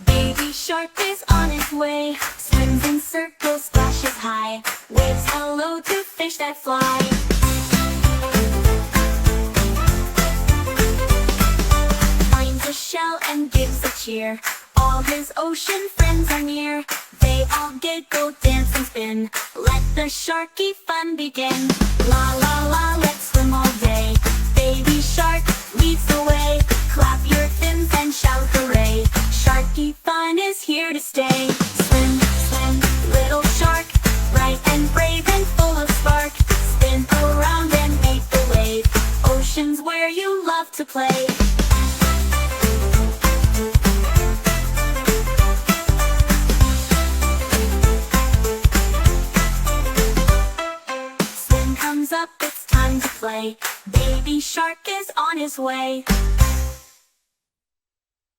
Baby shark is on his way, swims in circles, splashes high, waves hello to fish that fly. Finds a shell and gives a cheer, all his ocean friends are near. They all giggle, dance and spin, let the sharky fun begin. La la la, let's swim all day, baby shark leads the way. Clap your fins and shout hooray, sharky fun is here to stay. Swim, swim, little shark, bright and brave and full of spark. Spin around and make the wave, ocean's where you love to play. Up, it's time to play. Baby shark is on his way.